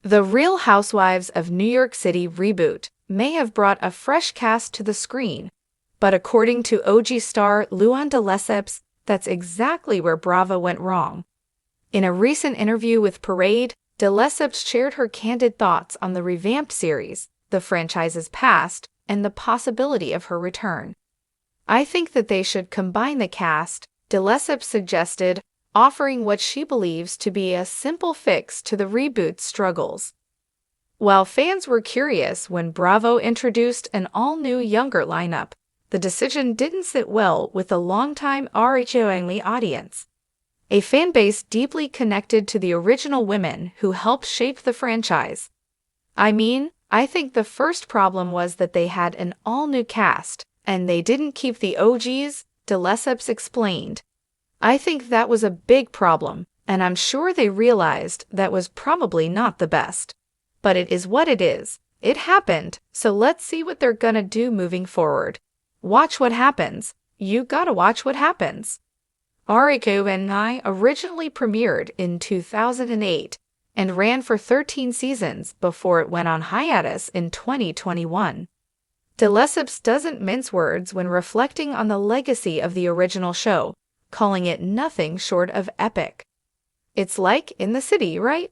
The Real Housewives of New York City Reboot may have brought a fresh cast to the screen, but according to OG star Luann de Lesseps, that's exactly where Bravo went wrong. In a recent interview with Parade, de Lesseps shared her candid thoughts on the revamped series, the franchise's past, and the possibility of her return. "I think that they should combine the cast," de Lesseps suggested, offering what she believes to be a simple fix to the reboot's struggles. While fans were curious when Bravo introduced an all-new younger lineup, the decision didn't sit well with the longtime RHONY audience, a fanbase deeply connected to the original women who helped shape the franchise. I think the first problem was that they had an all-new cast, and they didn't keep the OGs, de Lesseps explained. "I think that was a big problem, and I'm sure they realized that was probably not the best. But it is what it is. It happened, so let's see what they're gonna do moving forward. Watch what happens. You gotta watch what happens." RHONY originally premiered in 2008 and ran for 13 seasons before it went on hiatus in 2021. De Lesseps doesn't mince words when reflecting on the legacy of the original show, calling it nothing short of epic. "It's like in the city, right?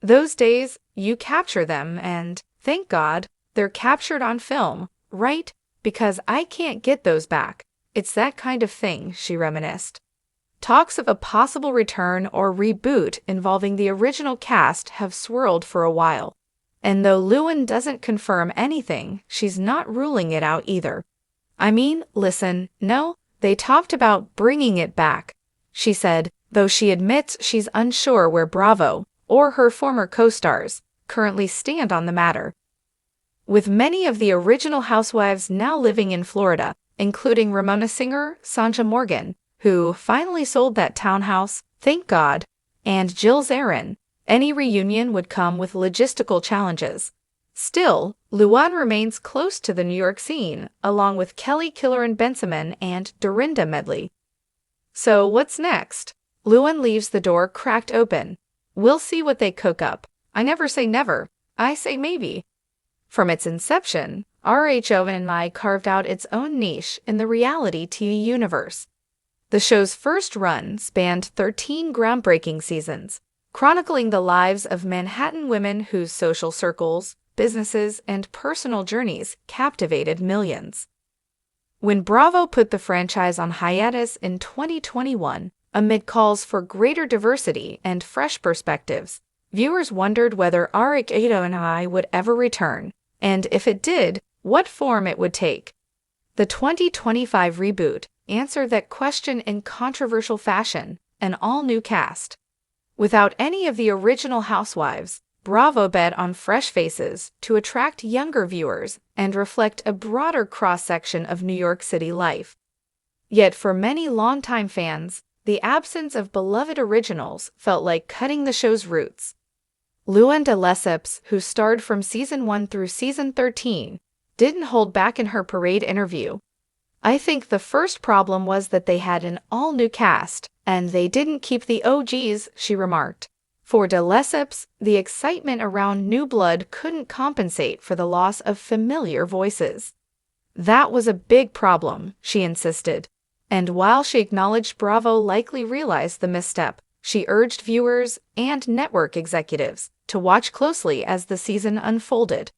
Those days, you capture them and, thank God, they're captured on film, right? Because I can't get those back. It's that kind of thing," she reminisced. Talks of a possible return or reboot involving the original cast have swirled for a while, and though Luann doesn't confirm anything, she's not ruling it out either. Listen, no, they talked about bringing it back," she said, though she admits she's unsure where Bravo, or her former co-stars, currently stand on the matter. With many of the original housewives now living in Florida, including Ramona singer Sonja Morgan, who finally sold that townhouse, thank God, and Jill Zarin, any reunion would come with logistical challenges. Still, Luann remains close to the New York scene, along with Kelly Killoren Benjamin and Dorinda Medley. So what's next? Luann leaves the door cracked open. "We'll see what they cook up. I never say never, I say maybe." From its inception, RHONY carved out its own niche in the reality TV universe. The show's first run spanned 13 groundbreaking seasons, chronicling the lives of Manhattan women whose social circles, businesses, and personal journeys captivated millions. When Bravo put the franchise on hiatus in 2021, amid calls for greater diversity and fresh perspectives, viewers wondered whether RHONY would ever return, and if it did, what form it would take. The 2025 reboot answered that question in controversial fashion, an all-new cast. Without any of the original housewives, Bravo bet on fresh faces to attract younger viewers and reflect a broader cross-section of New York City life. Yet for many longtime fans, the absence of beloved originals felt like cutting the show's roots. Luann de Lesseps, who starred from Season 1 through Season 13, didn't hold back in her Parade interview. "I think the first problem was that they had an all-new cast, and they didn't keep the OGs," she remarked. For de Lesseps, the excitement around new blood couldn't compensate for the loss of familiar voices. "That was a big problem," she insisted. And while she acknowledged Bravo likely realized the misstep, she urged viewers and network executives to watch closely as the season unfolded.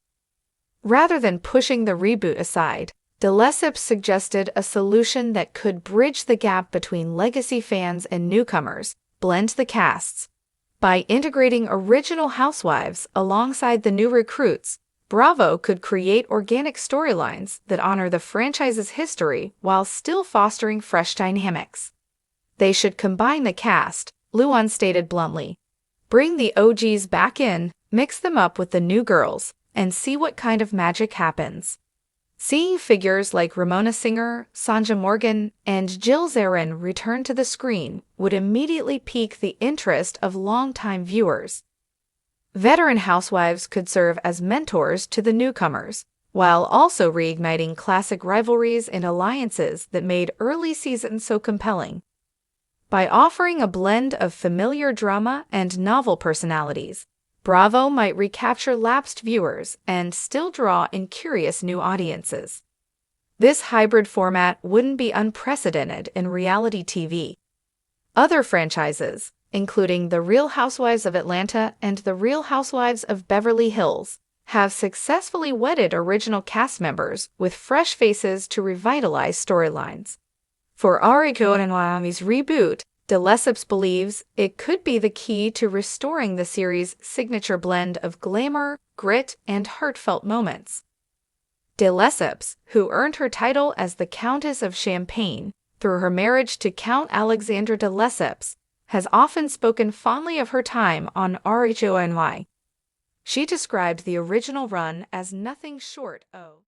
Rather than pushing the reboot aside, de Lesseps suggested a solution that could bridge the gap between legacy fans and newcomers, blend the casts. By integrating original housewives alongside the new recruits, Bravo could create organic storylines that honor the franchise's history while still fostering fresh dynamics. "They should combine the cast," Luann stated bluntly. "Bring the OGs back in, mix them up with the new girls, and see what kind of magic happens." Seeing figures like Ramona singer Sonja Morgan and Jill Zarin return to the screen would immediately pique the interest of longtime viewers. Veteran housewives could serve as mentors to the newcomers, while also reigniting classic rivalries and alliances that made early seasons so compelling. By offering a blend of familiar drama and novel personalities, Bravo might recapture lapsed viewers and still draw in curious new audiences. This hybrid format wouldn't be unprecedented in reality TV. Other franchises, including The Real Housewives of Atlanta and The Real Housewives of Beverly Hills, have successfully wedded original cast members with fresh faces to revitalize storylines. For RHONY's Reboot, Lesseps believes it could be the key to restoring the series' signature blend of glamour, grit, and heartfelt moments. Lesseps, who earned her title as the Countess of Champagne through her marriage to Count Alexander de Lesseps, has often spoken fondly of her time on RHONY. She described the original run as nothing short of